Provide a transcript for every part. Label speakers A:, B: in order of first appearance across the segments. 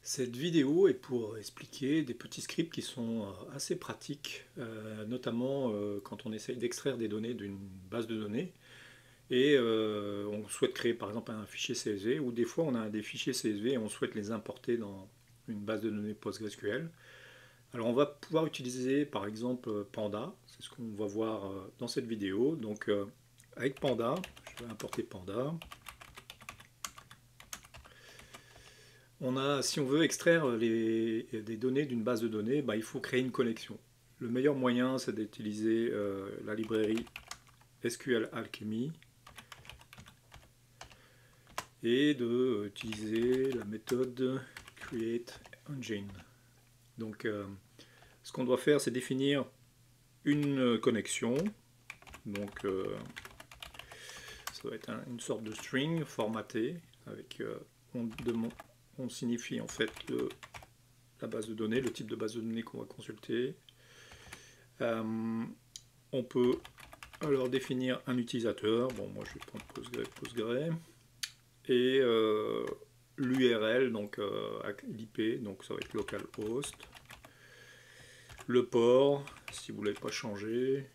A: Cette vidéo est pour expliquer des petits scripts qui sont assez pratiques, notamment quand on essaye d'extraire des données d'une base de données et on souhaite créer par exemple un fichier CSV, ou des fois on a des fichiers CSV et on souhaite les importer dans une base de données PostgreSQL. Alors on va pouvoir utiliser par exemple Panda, c'est ce qu'on va voir dans cette vidéo. Donc avec Panda, je vais importer Panda. Si on veut extraire des données d'une base de données, il faut créer une connexion. Le meilleur moyen, c'est d'utiliser la librairie SQL Alchemy et d'utiliser la méthode createEngine. Donc, ce qu'on doit faire, c'est définir une connexion. Donc, ça va être une sorte de string formaté avec on signifie en fait la base de données, le type de base de données qu'on va consulter. On peut alors définir un utilisateur. Bon, moi je vais prendre Postgre et l'URL, donc l'IP, donc ça va être localhost. Le port, si vous ne l'avez pas changé,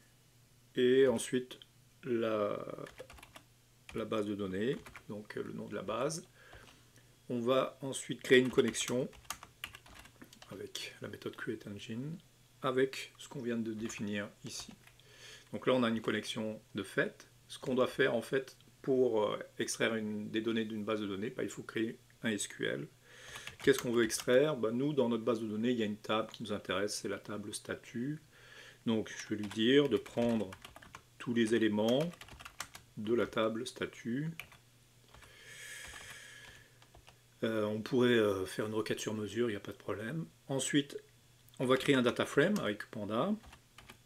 A: et ensuite la base de données, donc le nom de la base. On va ensuite créer une connexion avec la méthode createEngine, avec ce qu'on vient de définir ici. Donc là, on a une connexion de fait. Ce qu'on doit faire, en fait, pour extraire des données d'une base de données, il faut créer un SQL. Qu'est-ce qu'on veut extraire? Nous, dans notre base de données, il y a une table qui nous intéresse, c'est la table statut. Donc, je vais lui dire de prendre tous les éléments de la table statut. On pourrait faire une requête sur mesure, il n'y a pas de problème. Ensuite, on va créer un data frame avec Panda.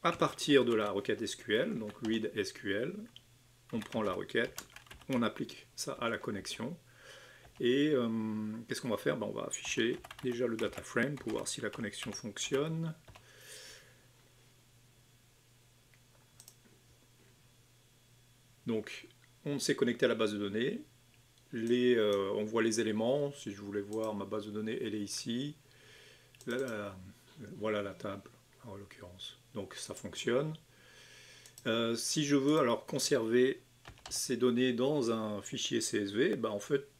A: À partir de la requête SQL, donc read SQL, on prend la requête, on applique ça à la connexion. Et qu'est-ce qu'on va faire? On va afficher déjà le data frame pour voir si la connexion fonctionne. Donc, on s'est connecté à la base de données. On voit les éléments. Si je voulais voir ma base de données, elle est ici. Voilà la table en l'occurrence. Donc ça fonctionne. Si je veux alors conserver ces données dans un fichier CSV, en fait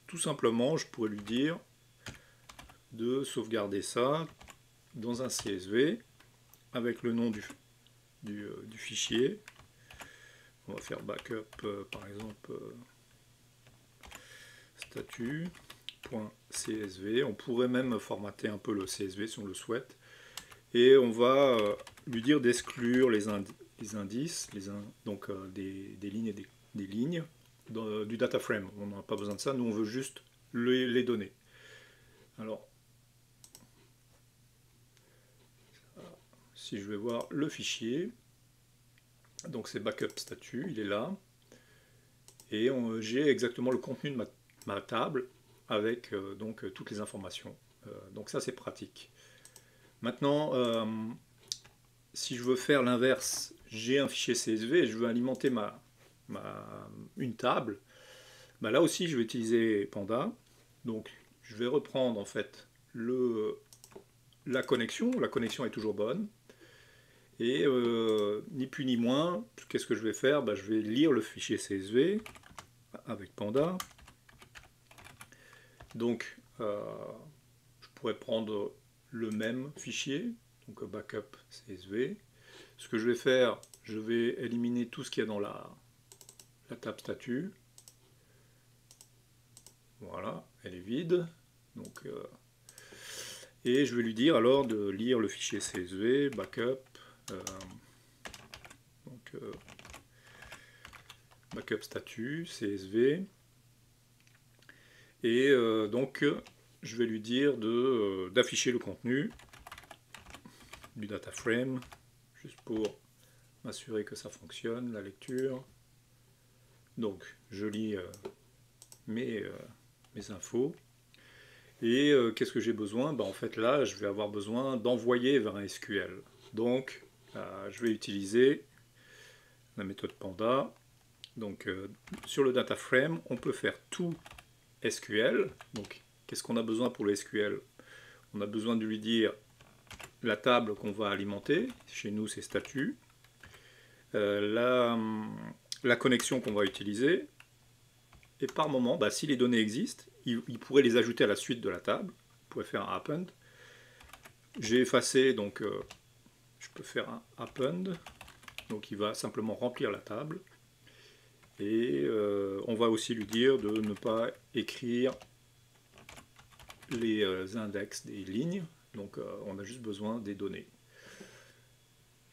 A: tout simplement je pourrais lui dire de sauvegarder ça dans un CSV avec le nom du fichier. On va faire backup par exemple statut.csv. On pourrait même formater un peu le CSV si on le souhaite. Et on va lui dire d'exclure les indices, donc des lignes et des lignes du data frame. On n'a pas besoin de ça, nous on veut juste les données. Alors, si je vais voir le fichier, donc c'est backup statut, il est là. Et j'ai exactement le contenu de ma table avec donc toutes les informations. Donc ça c'est pratique. Maintenant, si je veux faire l'inverse, j'ai un fichier CSV et je veux alimenter une table, là aussi je vais utiliser Panda. Donc je vais reprendre en fait la connexion est toujours bonne. Et ni plus ni moins, qu'est-ce que je vais faire? Je vais lire le fichier CSV avec Panda. Donc je pourrais prendre le même fichier, donc backup CSV. Ce que je vais faire, je vais éliminer tout ce qu'il y a dans la table statut. Voilà, elle est vide. Donc, et je vais lui dire alors de lire le fichier CSV, backup, backup statut, CSV. Et donc, je vais lui dire d'afficher le contenu du data frame, juste pour m'assurer que ça fonctionne, la lecture. Donc, je lis mes infos. Et qu'est-ce que j'ai besoin? En fait, là, je vais avoir besoin d'envoyer vers un SQL. Donc, je vais utiliser la méthode Panda. Donc, sur le data frame, on peut faire tout SQL. Donc, Qu'est-ce qu'on a besoin pour le SQL? On a besoin de lui dire la table qu'on va alimenter, chez nous c'est statut, la connexion qu'on va utiliser, et par moment, bah, si les données existent, il pourrait les ajouter à la suite de la table, il pourrait faire un append. J'ai effacé, donc je peux faire un append, donc il va simplement remplir la table, et on va aussi lui dire de ne pas écrire les index des lignes, donc on a juste besoin des données.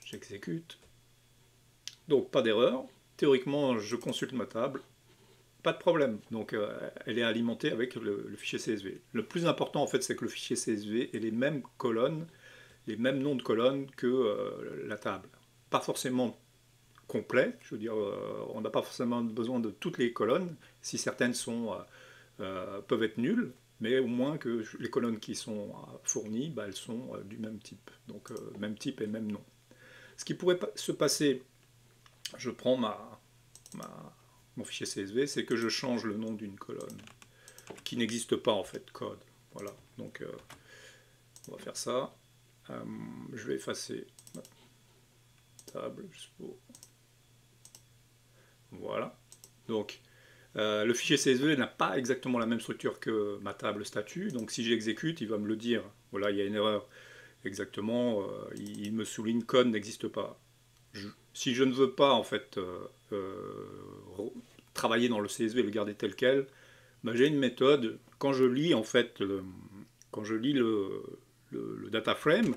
A: J'exécute. Donc pas d'erreur. Théoriquement, je consulte ma table. Pas de problème. Donc elle est alimentée avec le fichier CSV. Le plus important en fait, c'est que le fichier CSV ait les mêmes colonnes, les mêmes noms de colonnes que la table. Pas forcément complet. Je veux dire, on n'a pas forcément besoin de toutes les colonnes. Si certaines peuvent être nulles, mais au moins que les colonnes qui sont fournies, bah, elles sont du même type. Donc même type et même nom. Ce qui pourrait se passer, je prends mon fichier CSV, c'est que je change le nom d'une colonne qui n'existe pas en fait, code. Voilà, donc on va faire ça. Je vais effacer ma table juste pour... Voilà. Donc le fichier CSV n'a pas exactement la même structure que ma table statut, donc si j'exécute, il va me le dire. Voilà, il y a une erreur. Exactement, il me souligne code n'existe pas. Si je ne veux pas en fait travailler dans le CSV et le garder tel quel, ben, j'ai une méthode. Quand je lis en fait, quand je lis le data frame,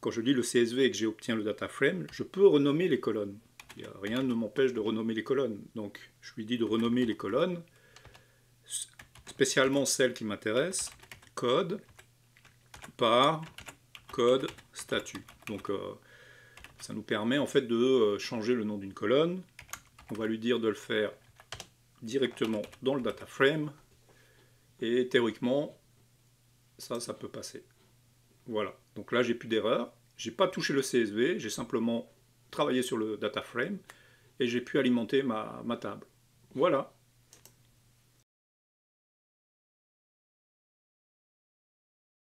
A: quand je lis le CSV et que j'obtiens le data frame, je peux renommer les colonnes. Rien ne m'empêche de renommer les colonnes. Donc je lui dis de renommer les colonnes, spécialement celles qui m'intéressent, code par code statut. Donc ça nous permet en fait de changer le nom d'une colonne. On va lui dire de le faire directement dans le data frame et théoriquement ça peut passer. Voilà, donc là j'ai plus d'erreur, j'ai pas touché le CSV, j'ai simplement travaillé sur le data frame et j'ai pu alimenter ma table. Voilà.